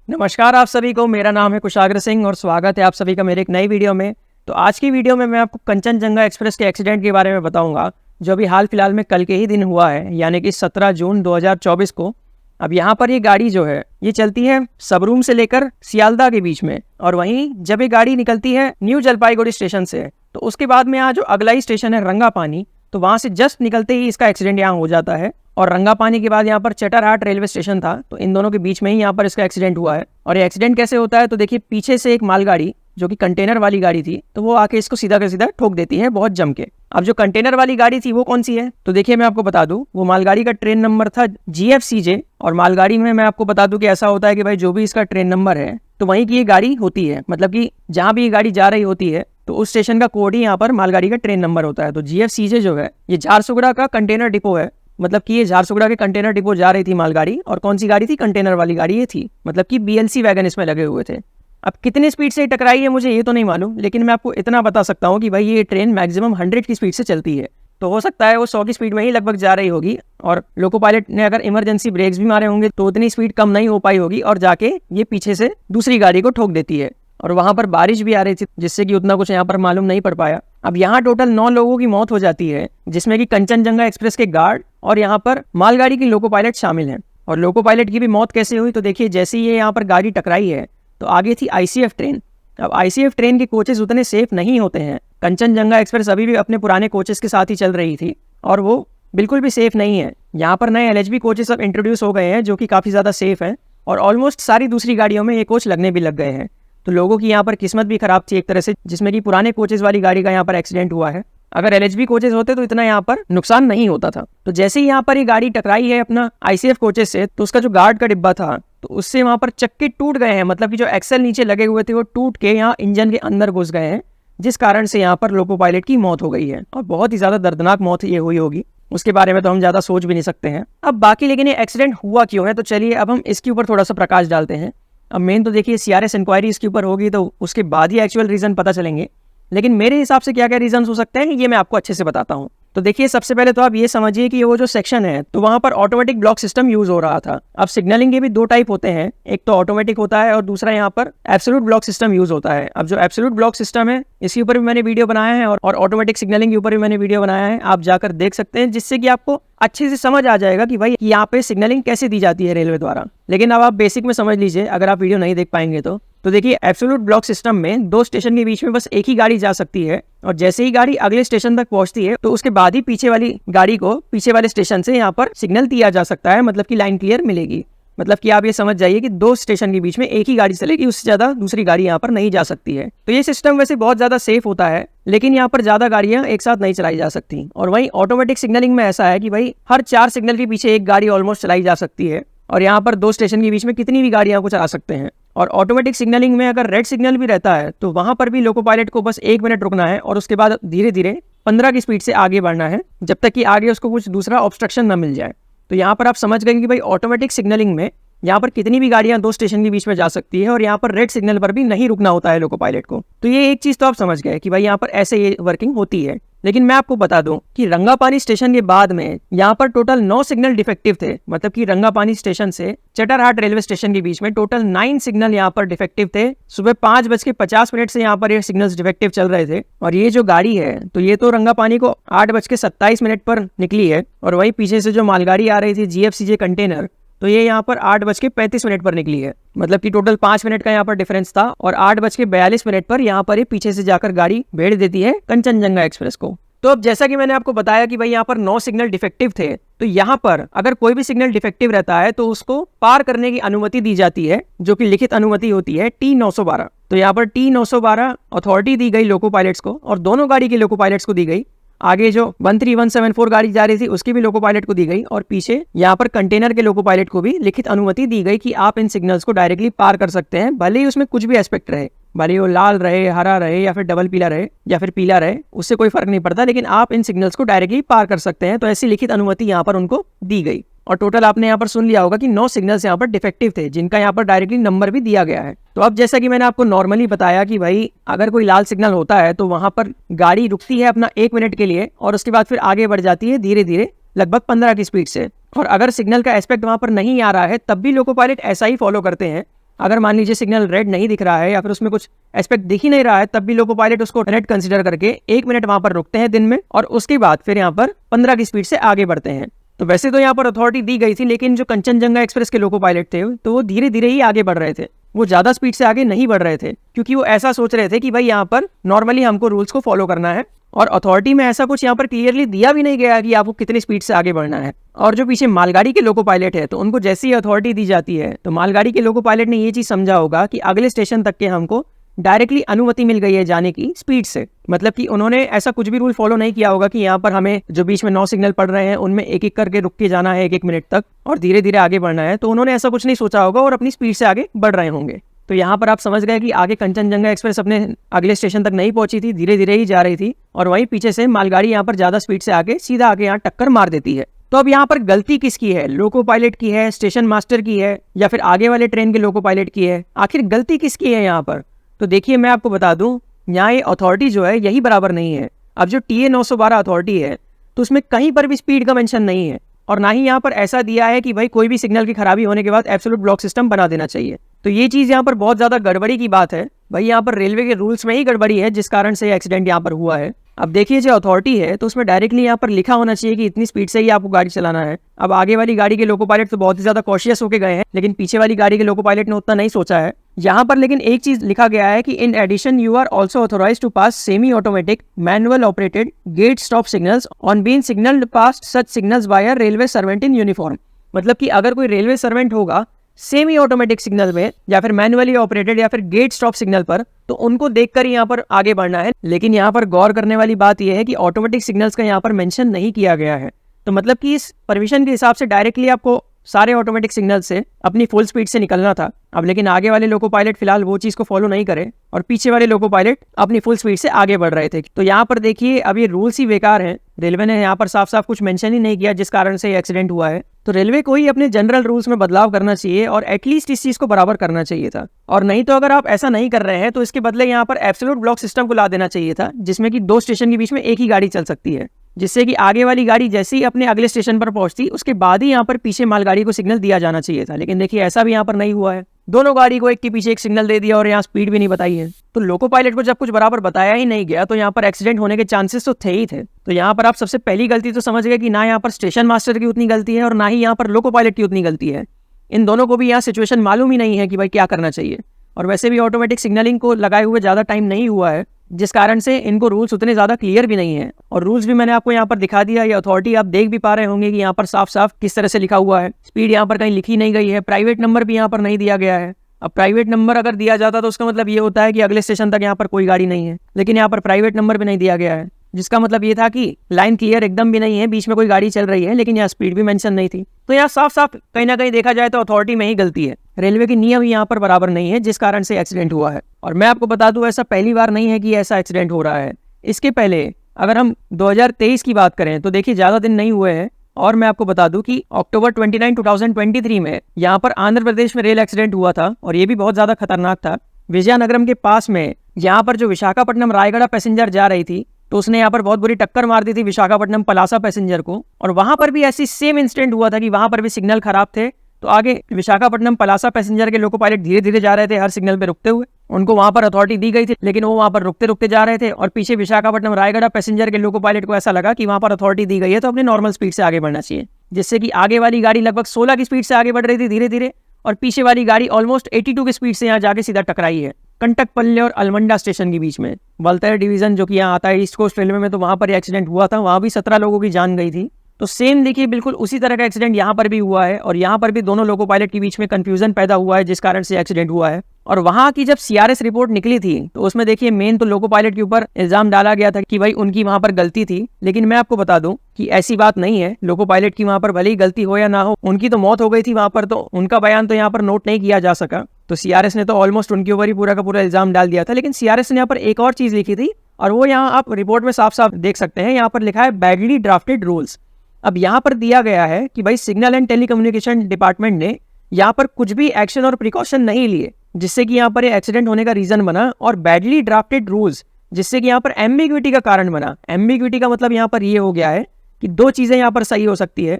नमस्कार आप सभी को। मेरा नाम है कुशाग्र सिंह और स्वागत है आप सभी का मेरे एक नई वीडियो में। तो आज की वीडियो में मैं आपको कंचनजंगा एक्सप्रेस के एक्सीडेंट के बारे में बताऊंगा, जो अभी हाल फिलहाल में कल के ही दिन हुआ है, यानी कि 17 जून 2024 को। अब यहाँ पर ये गाड़ी जो है ये चलती है सबरूम से लेकर सियालदह के बीच में, और वहीं जब ये गाड़ी निकलती है न्यू जलपाईगुड़ी स्टेशन से, तो उसके बाद में यहाँ जो अगला ही स्टेशन है रंगापानी, तो वहाँ से जस्ट निकलते ही इसका एक्सीडेंट यहाँ हो जाता है। और रंगापानी के बाद यहाँ पर चटरहाट रेलवे स्टेशन था, तो इन दोनों के बीच में ही यहाँ पर इसका एक्सीडेंट हुआ है। और ये एक्सीडेंट कैसे होता है, तो देखिए पीछे से एक मालगाड़ी जो कि कंटेनर वाली गाड़ी थी, तो वो आके इसको सीधा का सीधा ठोक देती है बहुत जम के। अब जो कंटेनर वाली गाड़ी थी वो कौन सी है, तो देखिए मैं आपको बता दूं, वो मालगाड़ी का ट्रेन नंबर था GFCJ। और मालगाड़ी में मैं आपको बता दूं कि ऐसा होता है कि भाई जो भी इसका ट्रेन नंबर है तो वहीं की ये गाड़ी होती है, मतलब कि जहाँ भी ये गाड़ी जा रही होती है तो उस स्टेशन का कोड ही यहाँ पर मालगाड़ी का ट्रेन नंबर होता है। तो GFCJ जो है ये झारसुगुड़ा का कंटेनर डिपो है, मतलब कि ये झारसुगुड़ा के कंटेनर डिपो जा रही थी मालगाड़ी। और कौन सी गाड़ी थी, कंटेनर वाली गाड़ी ये थी, मतलब कि BLC वैगन इसमें लगे हुए थे। अब कितनी स्पीड से टकराई है मुझे ये तो नहीं मालूम, लेकिन मैं आपको इतना बता सकता हूँ कि भाई ये ट्रेन मैक्सिमम 100 की स्पीड से चलती है, तो हो सकता है वो 100 की स्पीड में ही लगभग जा रही होगी। और लोको पायलट ने अगर इमरजेंसी ब्रेक्स भी मारे होंगे तो उतनी स्पीड कम नहीं हो पाई होगी, और जाके ये पीछे से दूसरी गाड़ी को ठोक देती है। और वहां पर बारिश भी आ रही थी, जिससे कि उतना कुछ यहाँ पर मालूम नहीं पड़ पाया। अब यहाँ टोटल 9 लोगों की मौत हो जाती है, जिसमें कि कंचनजंगा एक्सप्रेस के गार्ड और यहाँ पर मालगाड़ी की लोको पायलट शामिल हैं। और लोको पायलट की भी मौत कैसे हुई, तो देखिए जैसे ही ये यहाँ पर गाड़ी टकराई है तो आगे थी ICF ट्रेन। अब ICF ट्रेन के कोचेस उतने सेफ नहीं होते हैं। कंचनजंगा एक्सप्रेस अभी भी अपने पुराने कोचेस के साथ ही चल रही थी और वो बिल्कुल भी सेफ नहीं है। यहाँ पर नए LHB कोचेस अब इंट्रोड्यूस हो गए हैं जो कि काफ़ी ज़्यादा सेफ हैं, और ऑलमोस्ट सारी दूसरी गाड़ियों में ये कोच लगने भी लग गए हैं। तो लोगों की यहाँ पर किस्मत भी खराब थी एक तरह से, जिसमें कि पुराने कोचेस वाली गाड़ी का यहाँ पर एक्सीडेंट हुआ है। अगर LHB कोचेस होते तो इतना यहाँ पर नुकसान नहीं होता था। तो जैसे ही यहाँ पर ये गाड़ी टकराई है अपना ICF कोचेस से, तो उसका जो गार्ड का डिब्बा था तो उससे वहाँ पर चक्के टूट गए हैं, मतलब कि जो एक्सल नीचे लगे हुए थे वो टूट के यहाँ इंजन के अंदर घुस गए हैं, जिस कारण से यहाँ पर लोको पायलट की मौत हो गई है। और बहुत ही ज़्यादा दर्दनाक मौत ये हुई होगी, उसके बारे में तो हम ज़्यादा सोच भी नहीं सकते हैं। अब बाकी लेकिन ये एक्सीडेंट हुआ क्यों है, तो चलिए अब हम इसके ऊपर थोड़ा सा प्रकाश डालते हैं। अब मेन तो देखिए CRS इंक्वायरी इसके ऊपर होगी, तो उसके बाद ही एक्चुअल रीज़न पता चलेंगे। लेकिन मेरे हिसाब से क्या क्या रीजन हो सकते हैं ये मैं आपको अच्छे से बताता हूँ। तो देखिए सबसे पहले तो आप ये समझिए कि वो जो सेक्शन है तो वहाँ पर ऑटोमेटिक ब्लॉक सिस्टम यूज हो रहा था। अब सिग्नलिंग के भी 2 टाइप होते हैं, एक तो ऑटोमेटिक होता है और दूसरा यहाँ पर एब्सोल्यूट ब्लॉक सिस्टम यूज होता है। अब जो एब्सोल्यूट ब्लॉक सिस्टम है इसके ऊपर भी मैंने वीडियो बनाया है, और ऑटोमेटिक सिग्नलिंग के ऊपर भी मैंने वीडियो बनाया है, आप जाकर देख सकते हैं, जिससे कि आपको अच्छे से समझ आ जाएगा कि भाई यहाँ पे सिग्नलिंग कैसे दी जाती है रेलवे द्वारा। लेकिन अब आप बेसिक में समझ लीजिए, अगर आप वीडियो नहीं देख पाएंगे तो देखिए एब्सोल्यूट ब्लॉक सिस्टम में 2 स्टेशन के बीच में बस एक ही गाड़ी जा सकती है, और जैसे ही गाड़ी अगले स्टेशन तक पहुंचती है तो उसके बाद ही पीछे वाली गाड़ी को पीछे वाले स्टेशन से यहाँ पर सिग्नल दिया जा सकता है, मतलब कि लाइन क्लियर मिलेगी। मतलब कि आप ये समझ जाइए कि 2 स्टेशन के बीच में एक ही गाड़ी चलेगी, उससे ज्यादा दूसरी गाड़ी यहाँ पर नहीं जा सकती है। तो ये सिस्टम वैसे बहुत ज्यादा सेफ होता है, लेकिन यहाँ पर ज्यादा गाड़ियां एक साथ नहीं चलाई जा सकती। और वहीं ऑटोमेटिक सिग्नलिंग में ऐसा है कि भाई हर 4 सिग्नल के पीछे एक गाड़ी ऑलमोस्ट चलाई जा सकती है, और यहाँ पर 2 स्टेशन के बीच में कितनी भी गाड़ियां को चला सकते हैं। और ऑटोमेटिक सिग्नलिंग में अगर रेड सिग्नल भी रहता है तो वहां पर भी लोको पायलट को बस 1 मिनट रुकना है, और उसके बाद धीरे धीरे 15 की स्पीड से आगे बढ़ना है, जब तक कि आगे उसको कुछ दूसरा ऑब्स्ट्रक्शन न मिल जाए। तो यहाँ पर आप समझ गए कि भाई ऑटोमेटिक सिग्नलिंग में यहाँ पर कितनी भी गाड़ियां 2 स्टेशन के बीच में जा सकती है, और यहाँ पर रेड सिग्नल पर भी नहीं रुकना होता है लोको पायलट को। तो ये एक चीज तो आप समझ गए कि भाई यहाँ पर ऐसे ये वर्किंग होती है। लेकिन मैं आपको बता दूं कि रंगापानी स्टेशन के बाद में यहाँ पर टोटल 9 सिग्नल डिफेक्टिव थे, मतलब कि रंगापानी स्टेशन से चटरहाट रेलवे स्टेशन के बीच में टोटल 9 सिग्नल यहाँ पर डिफेक्टिव थे। सुबह 5:50 से यहाँ पर ये सिग्नल्स डिफेक्टिव चल रहे थे। और ये जो गाड़ी है तो ये तो रंगापानी को 8:27 पर निकली है, और वही पीछे से जो मालगाड़ी आ रही थी GFCJ कंटेनर, तो ये यहाँ पर 8:35 पर निकली है। मतलब कि टोटल 5 मिनट का यहाँ पर डिफरेंस था, और 8:42 पर यहाँ पर ये पीछे से जाकर गाड़ी भेड़ देती है कंचनजंगा एक्सप्रेस को। तो अब जैसा कि मैंने आपको बताया कि भाई यहाँ पर 9 सिग्नल डिफेक्टिव थे, तो यहाँ पर अगर कोई भी सिग्नल डिफेक्टिव रहता है तो उसको पार करने की अनुमति दी जाती है, जो कि लिखित अनुमति होती है T912। तो यहाँ पर T912 अथॉरिटी दी गई लोको पायलट्स को, और दोनों गाड़ी के लोको पायलट्स को दी गई। आगे जो 13174 गाड़ी जा रही थी उसकी भी लोको पायलट को दी गई, और पीछे यहाँ पर कंटेनर के लोको पायलट को भी लिखित अनुमति दी गई कि आप इन सिग्नल्स को डायरेक्टली पार कर सकते हैं, भले ही उसमें कुछ भी एस्पेक्ट रहे, भले वो लाल रहे, हरा रहे, या फिर डबल पीला रहे, या फिर पीला रहे, उससे कोई फर्क नहीं पड़ता, लेकिन आप इन सिग्नल्स को डायरेक्टली पार कर सकते हैं। तो ऐसी लिखित अनुमति यहाँ पर उनको दी गई। और टोटल आपने यहाँ पर सुन लिया होगा कि 9 सिग्नल्स यहाँ पर डिफेक्टिव थे, जिनका यहाँ पर डायरेक्टली नंबर भी दिया गया है। तो अब जैसा कि मैंने आपको नॉर्मली बताया कि भाई अगर कोई लाल सिग्नल होता है तो वहां पर गाड़ी रुकती है अपना 1 मिनट के लिए, और उसके बाद फिर आगे बढ़ जाती है धीरे धीरे लगभग 15 की स्पीड से। और अगर सिग्नल का एस्पेक्ट वहां पर नहीं आ रहा है तब भी लोको पायलट ऐसा ही फॉलो करते हैं अगर मान लीजिए सिग्नल रेड नहीं दिख रहा है या फिर उसमें कुछ एस्पेक्ट दिख ही नहीं रहा है, तब भी लोको पायलट उसको रेड कंसिडर करके 1 मिनट वहां पर रुकते हैं दिन में और उसके बाद फिर यहाँ पर 15 की स्पीड से आगे बढ़ते हैं। तो वैसे तो यहाँ पर अथॉरिटी दी गई थी, लेकिन जो कंचनजंगा एक्सप्रेस के लोको पायलट थे तो वो धीरे धीरे ही आगे बढ़ रहे थे, वो ज्यादा स्पीड से आगे नहीं बढ़ रहे थे, क्योंकि वो ऐसा सोच रहे थे कि भाई यहाँ पर नॉर्मली हमको रूल्स को फॉलो करना है और अथॉरिटी में ऐसा कुछ यहाँ पर क्लियरली दिया भी नहीं गया कि आपको कितनी स्पीड से आगे बढ़ना है। और जो पीछे मालगाड़ी के लोको पायलट है तो उनको जैसी अथॉरिटी दी जाती है तो मालगाड़ी के लोको पायलट ने ये चीज समझा होगा कि अगले स्टेशन तक के हमको डायरेक्टली अनुमति मिल गई है जाने की स्पीड से, मतलब कि उन्होंने ऐसा कुछ भी रूल फॉलो नहीं किया होगा कि यहाँ पर हमें जो बीच में 9 सिग्नल पड़ रहे हैं उनमें एक एक करके रुक के जाना है 1-1 मिनट तक और धीरे धीरे आगे बढ़ना है, तो उन्होंने ऐसा कुछ नहीं सोचा होगा और अपनी स्पीड से आगे बढ़ रहे होंगे। तो यहाँ पर आप समझ गए कि आगे कंचनजंगा एक्सप्रेस अपने अगले स्टेशन तक नहीं पहुंची थी, धीरे धीरे ही जा रही थी और वहीं पीछे से मालगाड़ी यहाँ पर ज्यादा स्पीड से आगे सीधा आगे यहाँ टक्कर मार देती है। तो अब यहाँ पर गलती किसकी है, लोको पायलट की है, स्टेशन मास्टर की है या फिर आगे वाले ट्रेन के लोको पायलट की है? आखिर गलती किसकी है यहाँ पर? तो देखिए मैं आपको बता दूं, यहाँ ये अथॉरिटी जो है यही बराबर नहीं है। अब जो TA 912 अथॉरिटी है तो उसमें कहीं पर भी स्पीड का मेंशन नहीं है और ना ही यहाँ पर ऐसा दिया है कि भाई कोई भी सिग्नल की खराबी होने के बाद एब्सोल्यूट ब्लॉक सिस्टम बना देना चाहिए। तो ये चीज यहाँ पर बहुत ज्यादा गड़बड़ी की बात है भाई, यहाँ पर रेलवे के रूल्स में ही गड़बड़ी है जिस कारण से एक्सीडेंट यहाँ पर हुआ है। अब देखिए जो अथॉरिटी है तो उसमें डायरेक्टली यहाँ पर लिखा होना चाहिए कि इतनी स्पीड से ही आपको गाड़ी चलाना है। अब आगे वाली गाड़ी के लोको पायलट तो बहुत ही ज्यादा कॉशियस होके गए हैं, लेकिन पीछे वाली गाड़ी के लोको पायलट ने उतना नहीं सोचा है। यहाँ पर लेकिन एक चीज लिखा गया है कि in addition you are also authorise to pass semi automatic manual operated gate stop signals on being signalled pass such signals by a railway servant in uniform. मतलब कि अगर कोई रेलवे सर्वेंट होगा सेमी ऑटोमेटिक सिग्नल में या फिर manually operated या फिर गेट स्टॉप सिग्नल पर, तो उनको देखकर यहाँ पर आगे बढ़ना है। लेकिन यहाँ पर गौर करने वाली बात यह है कि ऑटोमेटिक सिग्नल्स का यहाँ पर मेंशन नहीं किया गया है। तो मतलब कि इस परमिशन के हिसाब से डायरेक्टली आपको सारे ऑटोमेटिक सिग्नल से अपनी फुल स्पीड से निकलना था। अब लेकिन आगे वाले लोको पायलट फिलहाल वो चीज को फॉलो नहीं करे और पीछे वाले लोको पायलट अपनी फुल स्पीड से आगे बढ़ रहे थे। तो यहाँ पर देखिए अब ये रूल्स ही बेकार हैं, रेलवे ने यहाँ पर साफ साफ कुछ मेंशन ही नहीं किया जिस कारण से एक्सीडेंट हुआ है। तो रेलवे को ही अपने जनरल रूल्स में बदलाव करना चाहिए और एटलीस्ट इस चीज को बराबर करना चाहिए था। और नहीं तो अगर आप ऐसा नहीं कर रहे हैं तो इसके बदले यहाँ पर एब्सोल्यूट ब्लॉक सिस्टम को ला देना चाहिए था, जिसमें कि 2 स्टेशन के बीच में एक ही गाड़ी चल सकती है, जिससे कि आगे वाली गाड़ी जैसे ही अपने अगले स्टेशन पर पहुंचती उसके बाद ही यहाँ पर पीछे मालगाड़ी को सिग्नल दिया जाना चाहिए था। लेकिन देखिए ऐसा भी यहाँ पर नहीं हुआ है, दोनों गाड़ी को एक के पीछे एक सिग्नल दे दिया और यहाँ स्पीड भी नहीं बताई है। तो लोको पायलट को जब कुछ बराबर बताया ही नहीं गया तो यहाँ पर एक्सीडेंट होने के चांसेस तो थे ही थे। तो यहाँ पर आप सबसे पहली गलती तो समझ गए कि ना यहाँ पर स्टेशन मास्टर की उतनी गलती है और ना ही यहाँ पर लोको पायलट की उतनी गलती है। इन दोनों को भी यहाँ सिचुएशन मालूम ही नहीं है कि भाई क्या करना चाहिए। और वैसे भी ऑटोमेटिक सिग्नलिंग को लगाए हुए ज्यादा टाइम नहीं हुआ है, जिस कारण से इनको रूल्स उतने ज्यादा क्लियर भी नहीं है। और रूल्स भी मैंने आपको यहाँ पर दिखा दिया, ये अथॉरिटी आप देख भी पा रहे होंगे कि यहाँ पर साफ साफ किस तरह से लिखा हुआ है। स्पीड यहाँ पर कहीं लिखी नहीं गई है, प्राइवेट नंबर भी यहाँ पर नहीं दिया गया है। अब प्राइवेट नंबर अगर दिया जाता तो उसका मतलब ये होता है कि अगले स्टेशन तक यहाँ पर कोई गाड़ी नहीं है, लेकिन यहाँ पर प्राइवेट नंबर भी नहीं दिया गया है, जिसका मतलब ये था कि लाइन क्लियर एकदम भी नहीं है, बीच में कोई गाड़ी चल रही है लेकिन यहाँ स्पीड भी मेंशन नहीं थी। तो यहाँ साफ साफ कहीं ना कहीं देखा जाए तो अथॉरिटी में ही गलती है, रेलवे की नियम यहाँ पर बराबर नहीं है, जिस कारण से एक्सीडेंट हुआ है। और मैं आपको बता दूं ऐसा पहली बार नहीं है कि ऐसा एक्सीडेंट हो रहा है। इसके पहले अगर हम 2023 की बात करें तो देखिए ज्यादा दिन नहीं हुए हैं और मैं आपको बता दूं कि अक्टूबर 29, 2023 में यहाँ पर आंध्र प्रदेश में रेल एक्सीडेंट हुआ था और ये भी बहुत ज्यादा खतरनाक था। विजयनगरम के पास में यहाँ पर जो विशाखापट्टनम रायगढ़ पैसेंजर जा रही थी तो उसने यहाँ पर बहुत बुरी टक्कर मार दी थी विशाखापट्टनम पलासा पैसेंजर को, और वहां पर भी ऐसी सेम इंसिडेंट हुआ था कि वहां पर भी सिग्नल खराब थे। तो आगे विशाखापट्टनम पलासा पैसेंजर के लोको पायलट धीरे धीरे जा रहे थे हर सिग्नल पे रुकते हुए, उनको वहां पर अथॉरिटी दी गई थी लेकिन वो वहां पर रुकते रुकते जा रहे थे। और पीछे विशाखापट्टनम रायगढ़ पैसेंजर के लोको पायलट को ऐसा लगा कि वहां पर अथॉरिटी दी गई है तो अपने नॉर्मल स्पीड से आगे बढ़ना चाहिए, जिससे कि आगे वाली गाड़ी लगभग 16 की स्पीड से आगे बढ़ रही थी धीरे धीरे और पीछे वाली गाड़ी ऑलमोस्ट 82 की स्पीड से यहाँ जाके सीधा टकराई है कंटकपल्ले और अलमंडा स्टेशन के बीच में। वलतैर डिवीजन जो कि यहाँ आता है ईस्ट कोस्ट रेलवे में, तो वहां पर एक्सीडेंट हुआ था, वहां भी 17 लोगों की जान गई थी। तो सेम देखिए बिल्कुल उसी तरह का एक्सीडेंट यहाँ पर भी हुआ है और यहाँ पर भी दोनों लोको पायलट के बीच में कंफ्यूजन पैदा हुआ है, जिस कारण से एक्सीडेंट हुआ है। और वहां की जब CRS रिपोर्ट निकली थी तो उसमें देखिए मेन तो लोको पायलट के ऊपर इल्जाम डाला गया था कि भाई उनकी वहां पर गलती थी, लेकिन मैं आपको बता दूं कि ऐसी बात नहीं है। लोको पायलट की वहां पर भले ही गलती हो या ना हो, उनकी तो मौत हो गई थी वहां पर, तो उनका बयान तो यहाँ पर नोट नहीं किया जा सका। तो CRS ने तो ऑलमोस्ट उनके ऊपर ही पूरा का पूरा इल्जाम डाल दिया था। लेकिन CRS ने यहाँ पर एक और चीज लिखी थी और वो यहाँ आप रिपोर्ट में साफ साफ देख सकते हैं, यहाँ पर लिखा है बैडली ड्राफ्टेड रूल्स। अब यहाँ पर दिया गया है कि भाई सिग्नल एंड टेलीकम्युनिकेशन डिपार्टमेंट ने यहाँ पर कुछ भी एक्शन और प्रिकॉशन नहीं लिए, जिससे कि यहाँ पर एक्सीडेंट होने का रीजन बना, और बैडली ड्राफ्टेड रूल्स जिससे कि यहाँ पर एम्बिग्विटी का कारण बना। एम्बिग्विटी का मतलब यहाँ पर ये हो गया है कि 2 चीजें यहाँ पर सही हो सकती है।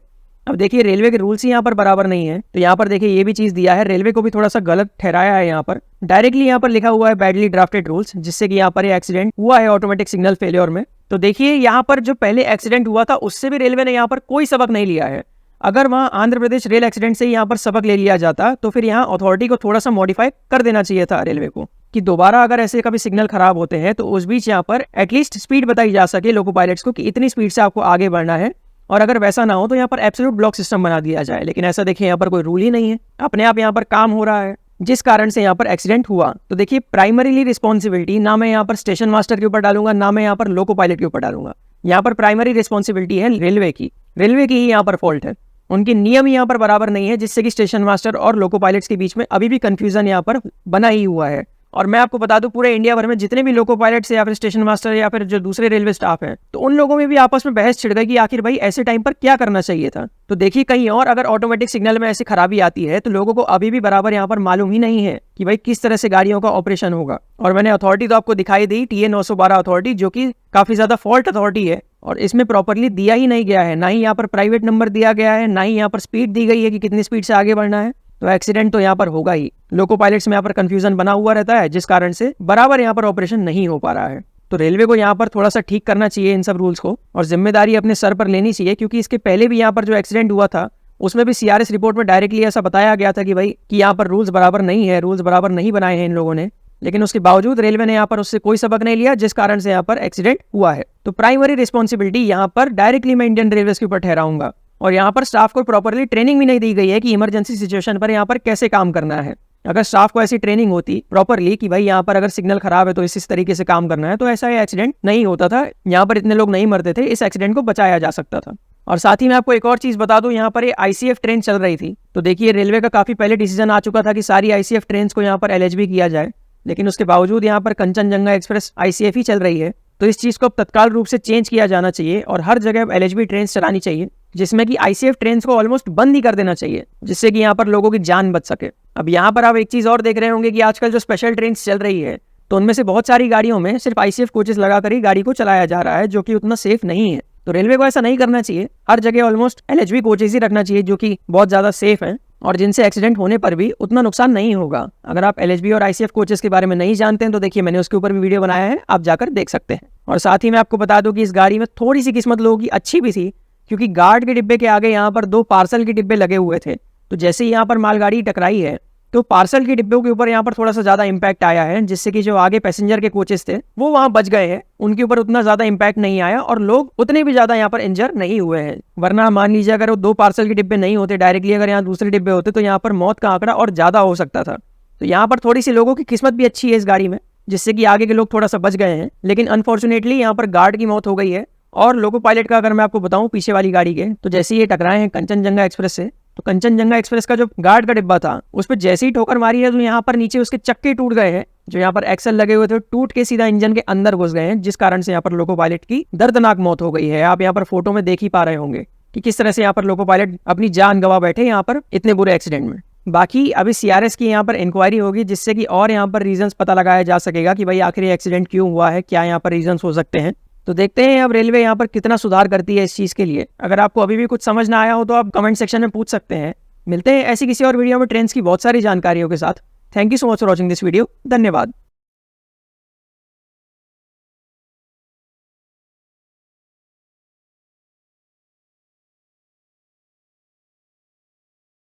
अब देखिए रेलवे के रूल्स ही यहाँ पर बराबर नहीं है, तो यहाँ पर देखिए ये भी चीज दिया है, रेलवे को भी थोड़ा सा गलत ठहराया है। यहाँ पर डायरेक्टली यहाँ पर लिखा हुआ है बैडली ड्राफ्टेड रूल्स, जिससे कि यहाँ पर ये एक्सीडेंट हुआ है ऑटोमेटिक सिग्नल फेलियर में। तो देखिए यहाँ पर जो पहले एक्सीडेंट हुआ था उससे भी रेलवे ने यहाँ पर कोई सबक नहीं लिया है। अगर वहाँ आंध्र प्रदेश रेल एक्सीडेंट से यहाँ पर सबक ले लिया जाता तो फिर यहाँ अथॉरिटी को थोड़ा सा मॉडिफाई कर देना चाहिए था रेलवे को, कि दोबारा अगर ऐसे कभी सिग्नल खराब होते हैं तो उस बीच यहाँ पर एटलीस्ट स्पीड बताई जा सके लोको पायलट्स को कि इतनी स्पीड से आपको आगे बढ़ना है, और अगर वैसा ना हो तो यहाँ पर एब्सोल्यूट ब्लॉक सिस्टम बना दिया जाए। लेकिन ऐसा देखिए यहाँ पर कोई रूल ही नहीं है, अपने आप यहाँ पर काम हो रहा है, जिस कारण से यहाँ पर एक्सीडेंट हुआ। तो देखिए प्राइमरीली रिस्पॉन्सिबिलिटी ना मैं यहाँ पर स्टेशन मास्टर के ऊपर डालूंगा, ना मैं यहाँ पर लोको पायलट के ऊपर डालूंगा। यहाँ पर प्राइमरी रिस्पॉन्सिबिलिटी है रेलवे की ही यहाँ पर फॉल्ट है। उनके नियम यहाँ पर बराबर नहीं है, जिससे कि स्टेशन मास्टर और लोको पायलट्स के बीच में अभी भी कंफ्यूजन यहाँ पर बना ही हुआ है। और मैं आपको बता दूं पूरे इंडिया भर में जितने भी लोको पायलट्स या फिर स्टेशन मास्टर या फिर जो दूसरे रेलवे स्टाफ हैं, तो उन लोगों में भी आपस में बहस छिड़ गई कि आखिर भाई ऐसे टाइम पर क्या करना चाहिए था। तो देखिए कहीं और अगर ऑटोमेटिक सिग्नल में ऐसी खराबी आती है तो लोगों को अभी भी बराबर यहाँ पर मालूम ही नहीं है कि भाई किस तरह से गाड़ियों का ऑपरेशन होगा। और मैंने अथॉरिटी तो आपको दिखाई दी, TA 912 अथॉरिटी, जो कि काफी ज्यादा फॉल्ट अथॉरिटी है, और इसमें प्रॉपरली दिया ही नहीं गया है, ना ही यहाँ पर प्राइवेट नंबर दिया गया है, ना ही यहाँ पर स्पीड दी गई है कि कितनी स्पीड से आगे बढ़ना है। तो एक्सीडेंट तो यहाँ पर होगा ही। लोको पायलट्स में यहाँ पर कंफ्यूजन बना हुआ रहता है, जिस कारण से बराबर यहाँ पर ऑपरेशन नहीं हो पा रहा है। तो रेलवे को यहाँ पर थोड़ा सा ठीक करना चाहिए इन सब रूल्स को, और जिम्मेदारी अपने सर पर लेनी चाहिए, क्योंकि इसके पहले भी यहाँ पर जो एक्सीडेंट हुआ था उसमें भी CRS रिपोर्ट में डायरेक्टली ऐसा बताया गया था कि भाई कि यहाँ पर रूल्स बराबर नहीं है, रूल्स बराबर नहीं बनाए हैं इन लोगों ने। लेकिन उसके बावजूद रेलवे ने यहाँ पर उससे कोई सबक नहीं लिया, जिस कारण से यहाँ पर एक्सीडेंट हुआ है। तो प्राइमरी रिस्पॉन्सिबिलिटी यहाँ पर डायरेक्टली मैं इंडियन रेलवे के ऊपर ठहराऊंगा। और यहाँ पर स्टाफ को प्रॉपरली ट्रेनिंग भी नहीं दी गई है कि इमरजेंसी सिचुएशन पर यहाँ पर कैसे काम करना है। अगर स्टाफ को ऐसी ट्रेनिंग होती प्रॉपरली कि भाई यहाँ पर अगर सिग्नल खराब है तो इस तरीके से काम करना है, तो ऐसा एक्सीडेंट नहीं होता था, यहाँ पर इतने लोग नहीं मरते थे, इस एक्सीडेंट को बचाया जा सकता था। और साथ ही मैं आपको एक और चीज बता दूं, यहाँ पर ये ICF ट्रेन चल रही थी। तो देखिए रेलवे का काफी पहले डिसीजन आ चुका था कि सारी ICF ट्रेन को यहाँ पर LHB किया जाए, लेकिन उसके बावजूद यहाँ पर कंचनजंगा एक्सप्रेस ICF ही चल रही है। तो इस चीज को अब तत्काल रूप से चेंज किया जाना चाहिए और हर जगह LHB ट्रेन चलानी चाहिए, जिसमें कि ICF ट्रेन को ऑलमोस्ट बंद ही कर देना चाहिए, जिससे कि यहाँ पर लोगों की जान बच सके। अब यहाँ पर आप एक चीज और देख रहे होंगे कि आजकल जो स्पेशल ट्रेन चल रही है, तो उनमें से बहुत सारी गाड़ियों में सिर्फ ICF कोचेस लगाकर ही गाड़ी को चलाया जा रहा है, जो कि उतना सेफ नहीं है। तो रेलवे को ऐसा नहीं करना चाहिए, हर जगह ऑलमोस्ट LHB कोचेस ही रखना चाहिए, जो कि बहुत ज्यादा सेफ है और जिनसे एक्सीडेंट होने पर भी उतना नुकसान नहीं होगा। अगर आप LHB और ICF कोचेस के बारे में नहीं जानते हैं तो देखिए मैंने उसके ऊपर भी वीडियो बनाया है, आप जाकर देख सकते हैं। और साथ ही मैं आपको बता दूं कि इस गाड़ी में थोड़ी सी किस्मत लोगों की अच्छी भी थी, क्योंकि गार्ड के डिब्बे के आगे यहाँ पर 2 पार्सल के डिब्बे लगे हुए थे। तो जैसे ही यहाँ पर मालगाड़ी टकराई है तो पार्सल के डिब्बों के ऊपर यहाँ पर थोड़ा सा ज्यादा इम्पैक्ट आया है, जिससे कि जो आगे पैसेंजर के कोचेस थे वो वहां बच गए हैं, उनके ऊपर उतना ज्यादा इम्पैक्ट नहीं आया और लोग उतने भी ज्यादा यहाँ पर इंजर नहीं हुए हैं। वरना मान लीजिए अगर वो 2 पार्सल के डिब्बे नहीं होते, डायरेक्टली अगर यहाँ दूसरे डिब्बे होते, तो यहाँ पर मौत का आंकड़ा और ज्यादा हो सकता था। तो यहाँ पर थोड़ी सी लोगों की किस्मत भी अच्छी है इस गाड़ी में, जिससे कि आगे के लोग थोड़ा सा बच गए हैं। लेकिन अनफॉर्चुनेटली यहाँ पर गार्ड की मौत हो गई है। और लोको पायलट का अगर मैं आपको बताऊं पीछे वाली गाड़ी के, तो जैसे ये टकराए हैं कंचनजंगा एक्सप्रेस से, तो कंचनजंगा एक्सप्रेस का जो गार्ड का डिब्बा था उस पर जैसे ही ठोकर मारी है तो यहाँ पर नीचे उसके चक्के टूट गए हैं, जो यहाँ पर एक्सल लगे हुए थे टूट के सीधा इंजन के अंदर घुस गए हैं, जिस कारण से यहाँ पर लोको पायलट की दर्दनाक मौत हो गई है। आप यहाँ पर फोटो में देख ही पा रहे होंगे कि किस तरह से यहाँ पर लोको पायलट अपनी जान गंवा बैठे यहाँ पर इतने बुरे एक्सीडेंट में। बाकी अभी CRS की यहाँ पर इंक्वायरी होगी, जिससे कि और यहाँ पर रीजंस पता लगाया जा सकेगा कि भाई आखिर ये एक्सीडेंट क्यों हुआ है, क्या यहाँ पर रीजंस हो सकते हैं। तो देखते हैं अब रेलवे यहाँ पर कितना सुधार करती है इस चीज के लिए। अगर आपको अभी भी कुछ समझ ना आया हो तो आप कमेंट सेक्शन में पूछ सकते हैं। मिलते हैं ऐसी किसी और वीडियो में ट्रेंड्स की बहुत सारी जानकारियों के साथ। Thank you so much for watching this video. धन्यवाद।